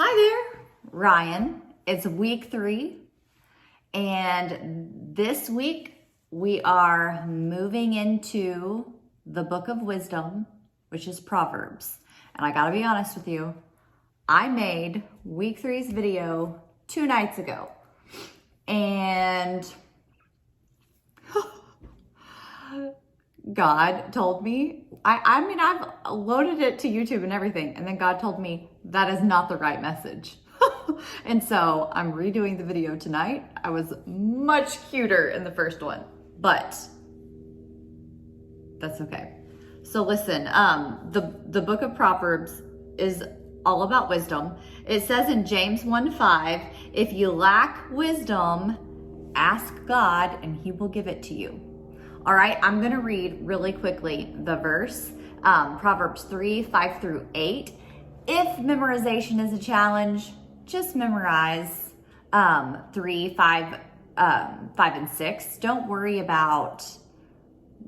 Hi there, Ryan. It's week 3, and this week we are moving into the book of wisdom, which is Proverbs. And I gotta be honest with you, I made week 3's video 2 nights ago, and God told me, I mean, I've loaded it to YouTube and everything, and then God told me that is not the right message. And so I'm redoing the video tonight. I was much cuter in the first one, but that's okay. So listen, the book of Proverbs is all about wisdom. It says in James 1:5, if you lack wisdom, ask God and he will give it to you. All right, I'm gonna read really quickly the verse, Proverbs 3:5-8. If memorization is a challenge, just memorize 3, 5, 5, and 6. Don't worry about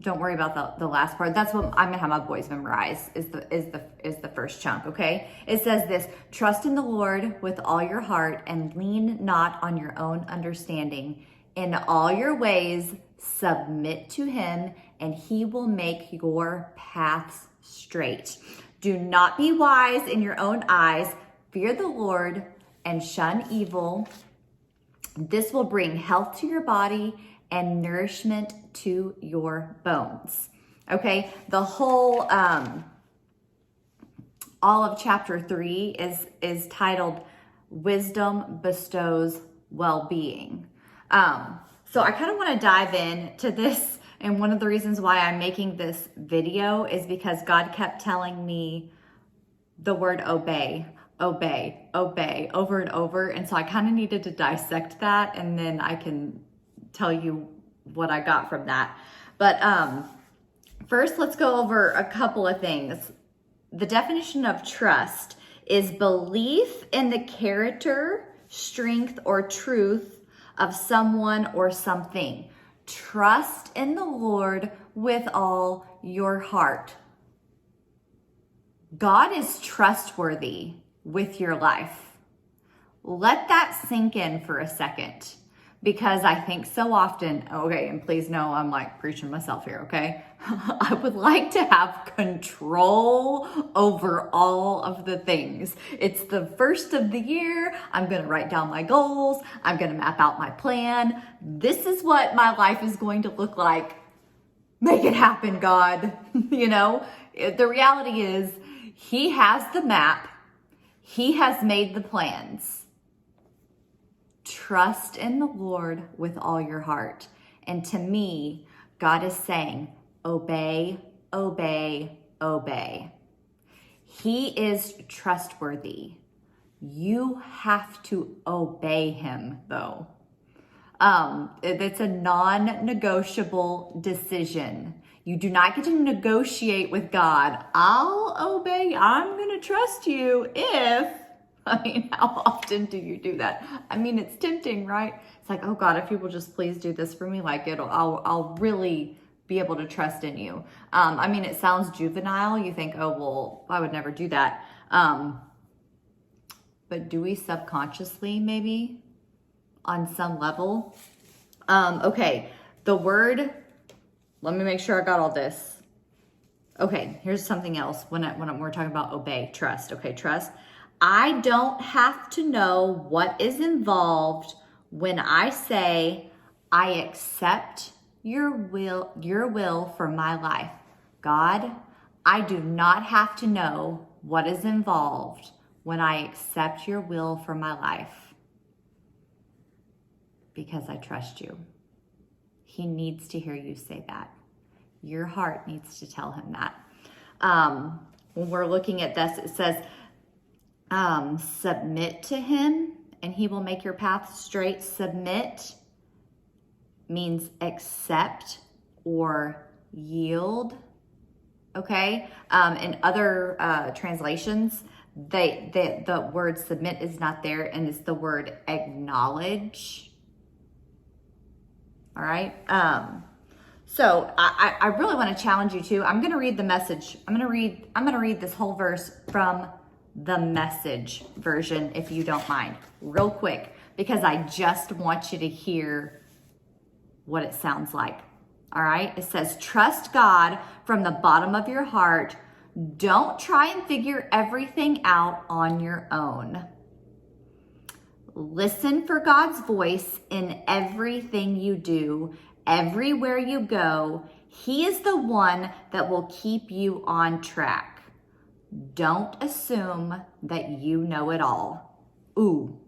the last part. That's what I'm gonna have my boys memorize is the first chunk, okay? It says this: trust in the Lord with all your heart and lean not on your own understanding. In all your ways, submit to him and he will make your paths straight. Do not be wise in your own eyes. Fear the Lord and shun evil. This will bring health to your body and nourishment to your bones. Okay, the whole, all of chapter 3 is titled Wisdom Bestows Well-Being. So I kind of want to dive into this, and one of the reasons why I'm making this video is because God kept telling me the word obey, obey, obey over and over, and so I kind of needed to dissect that, and then I can tell you what I got from that. But first, let's go over a couple of things. The definition of trust is belief in the character, strength, or truth of someone or something. Trust in the Lord with all your heart. God is trustworthy with your life. Let that sink in for a second, because I think so often, okay, and please know I'm like preaching myself here, okay? I would like to have control over all of the things. It's the first of the year. I'm gonna write down my goals. I'm gonna map out my plan. This is what my life is going to look like. Make it happen, God. You know, the reality is he has the map. He has made the plans. Trust in the Lord with all your heart. And to me, God is saying, obey, obey, obey. He is trustworthy. You have to obey him, though. It's a non-negotiable decision. You do not get to negotiate with God. I'll obey. I'm going to trust you if... I mean, how often do you do that? I mean, it's tempting, right? It's like, oh God, if you will just please do this for me, like I'll really be able to trust in you. I mean, it sounds juvenile. You think, oh, well, I would never do that. But do we subconsciously maybe on some level? Okay, the word, let me make sure I got all this. Okay, here's something else when we're talking about obey, trust. Okay, trust. I don't have to know what is involved when I say, I accept your will for my life. God, I do not have to know what is involved when I accept your will for my life, because I trust you. He needs to hear you say that. Your heart needs to tell him that. When we're looking at this, it says, submit to him and he will make your path straight. Submit means accept or yield. Okay. In other translations, the word submit is not there, and it's the word acknowledge. All right. So I really want to challenge you too. I'm going to read the message. I'm going to read this whole verse from the Message version, if you don't mind, real quick, because I just want you to hear what it sounds like. All right. It says, trust God from the bottom of your heart. Don't try and figure everything out on your own. Listen for God's voice in everything you do, everywhere you go. He is the one that will keep you on track. Don't assume that you know it all. Ooh,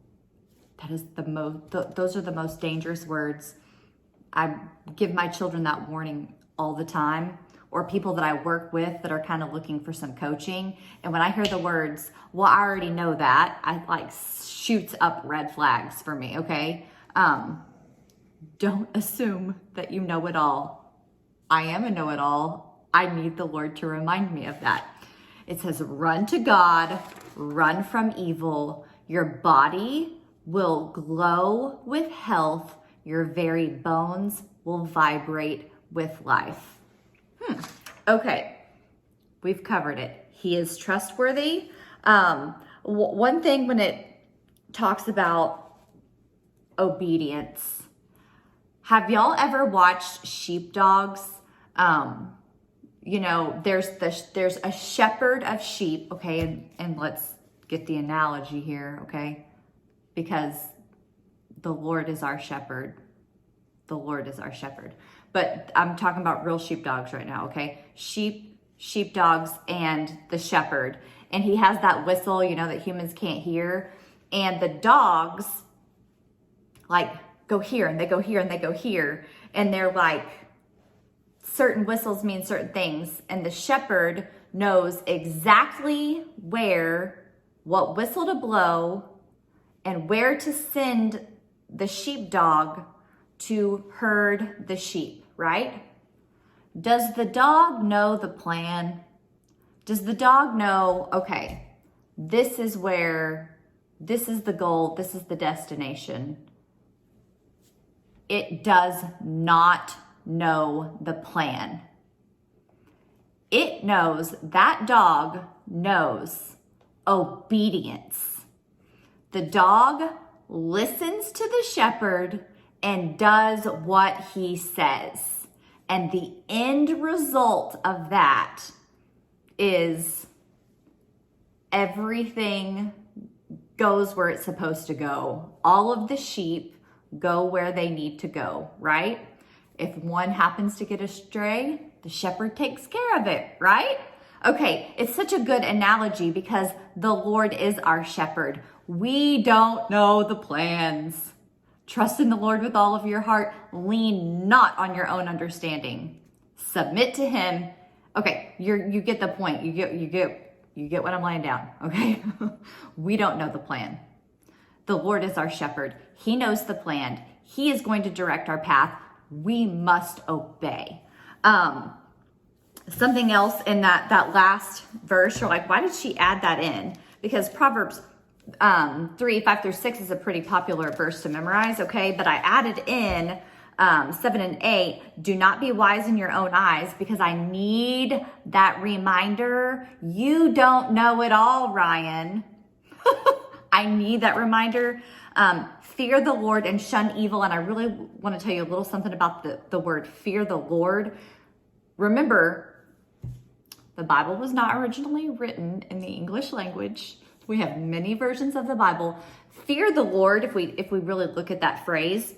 that is those are the most dangerous words. I give my children that warning all the time, or people that I work with that are kind of looking for some coaching. And when I hear the words, well, I already know that, I like shoots up red flags for me, okay? Don't assume that you know it all. I am a know-it-all. I need the Lord to remind me of that. It says, run to God, run from evil. Your body will glow with health. Your very bones will vibrate with life. Okay, we've covered it. He is trustworthy. One thing when it talks about obedience, have y'all ever watched sheepdogs? You know, there's a shepherd of sheep, okay, and let's get the analogy here, okay, because the Lord is our shepherd. The Lord is our shepherd. But I'm talking about real sheepdogs right now, okay? Sheepdogs and the shepherd. And he has that whistle, you know, that humans can't hear. And the dogs, like, go here, and they go here, and they go here. And they're like, certain whistles mean certain things. And the shepherd knows exactly what whistle to blow, and where to send the sheepdog to herd the sheep, right? Does the dog know the plan? Does the dog know, okay, this is the goal, this is the destination? It does not know the plan. That dog knows obedience. The dog listens to the shepherd and does what he says. And the end result of that is everything goes where it's supposed to go. All of the sheep go where they need to go, right? If one happens to get astray, the shepherd takes care of it, right? Okay, it's such a good analogy because the Lord is our shepherd. We don't know the plans. Trust in the Lord with all of your heart. Lean not on your own understanding. Submit to him. Okay, you get the point. You get what I'm laying down, okay? We don't know the plan. The Lord is our shepherd. He knows the plan. He is going to direct our path. We must obey. Something else in that last verse, you're like, why did she add that in? Because Proverbs 3:5-6 is a pretty popular verse to memorize, okay? But I added in 7 and 8, do not be wise in your own eyes, because I need that reminder. You don't know it all, Ryan. I need that reminder. Fear the Lord and shun evil. And I really want to tell you a little something about the word fear the Lord. Remember, the Bible was not originally written in the English language. We have many versions of the Bible. Fear the Lord, if we really look at that phrase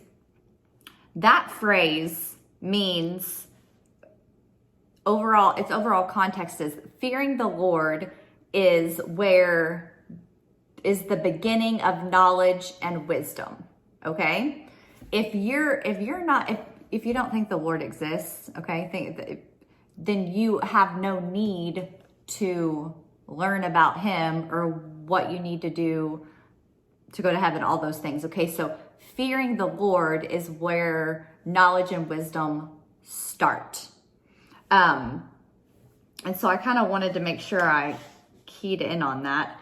means its overall context is fearing the Lord is the beginning of knowledge and wisdom. Okay? If you don't think the Lord exists, okay, then you have no need to learn about him or what you need to do to go to heaven, all those things. Okay, so fearing the Lord is where knowledge and wisdom start. And so I kind of wanted to make sure I keyed in on that.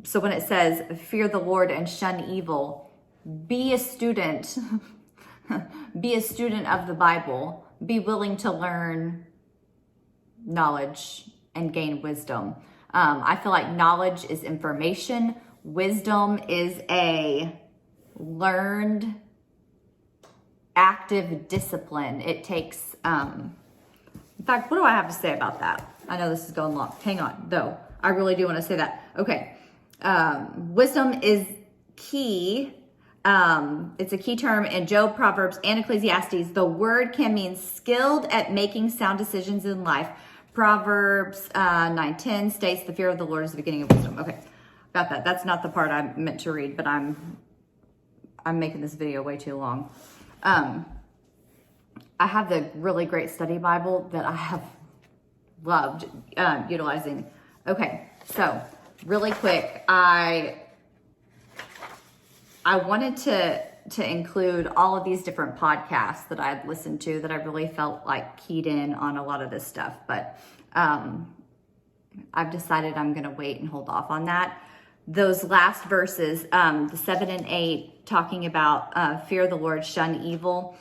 So when it says fear the Lord and shun evil, be a student. Be a student of the Bible. Be willing to learn knowledge and gain wisdom. I feel like knowledge is information. Wisdom is a learned, active discipline. It takes, in fact, what do I have to say about that? I know this is going long. Hang on, though. I really do want to say that. Okay. Wisdom is key. It's a key term in Job, Proverbs, and Ecclesiastes. The word can mean skilled at making sound decisions in life. Proverbs 9:10 states the fear of the Lord is the beginning of wisdom. Okay, got that. That's not the part I meant to read, but I'm making this video way too long. I have the really great study Bible that I have loved utilizing. Okay, so really quick, I wanted to include all of these different podcasts that I had listened to that I really felt like keyed in on a lot of this stuff, but I've decided I'm going to wait and hold off on that. Those last verses, the 7 and 8, talking about fear of the Lord, shun evil.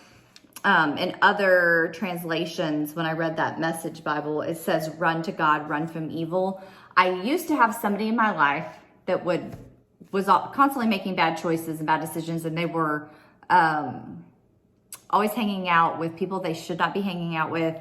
In other translations, when I read that Message Bible, it says run to God, run from evil. I used to have somebody in my life that was constantly making bad choices and bad decisions, and they were always hanging out with people they should not be hanging out with.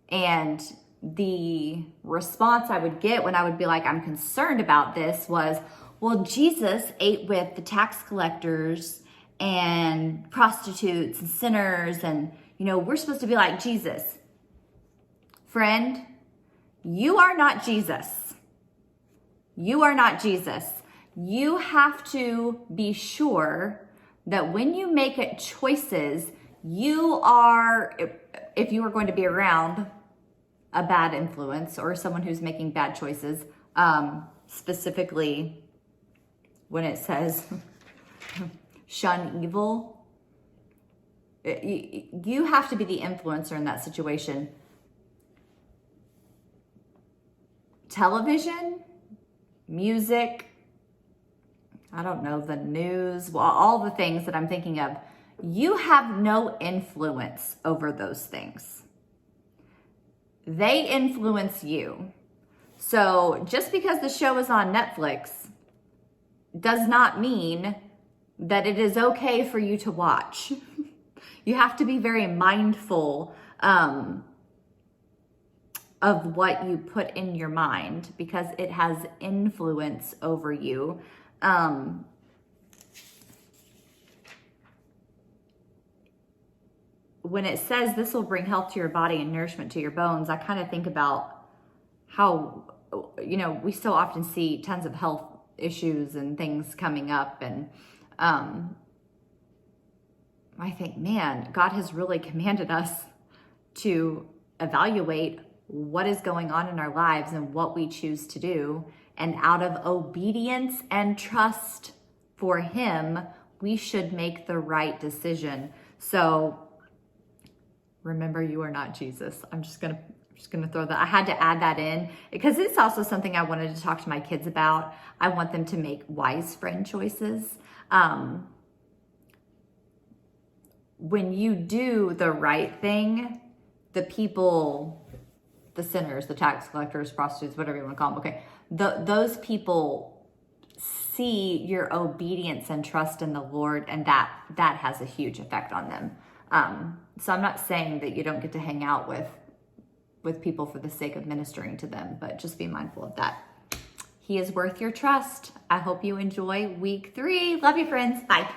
And the response I would get when I would be like, I'm concerned about this, was, well, Jesus ate with the tax collectors and prostitutes and sinners, and we're supposed to be like Jesus. Friend, you are not Jesus. You are not Jesus. You have to be sure that when you make choices, you are, if you are going to be around a bad influence or someone who's making bad choices, specifically when it says shun evil, you have to be the influencer in that situation. Television, music, I don't know, the news, well, all the things that I'm thinking of, you have no influence over those things. They influence you. So just because the show is on Netflix does not mean that it is okay for you to watch. You have to be very mindful of what you put in your mind, because it has influence over you. When it says this will bring health to your body and nourishment to your bones, I kind of think about how, we so often see tons of health issues and things coming up. And I think, man, God has really commanded us to evaluate what is going on in our lives and what we choose to do. And out of obedience and trust for Him, we should make the right decision. So remember, you are not Jesus. I'm just gonna throw that. I had to add that in because it's also something I wanted to talk to my kids about. I want them to make wise friend choices. When you do the right thing, the people, the sinners, the tax collectors, prostitutes, whatever you want to call them, okay, those people see your obedience and trust in the Lord, and that has a huge effect on them. So I'm not saying that you don't get to hang out with people for the sake of ministering to them, but just be mindful of that. He is worth your trust. I hope you enjoy week 3. Love you, friends. Bye.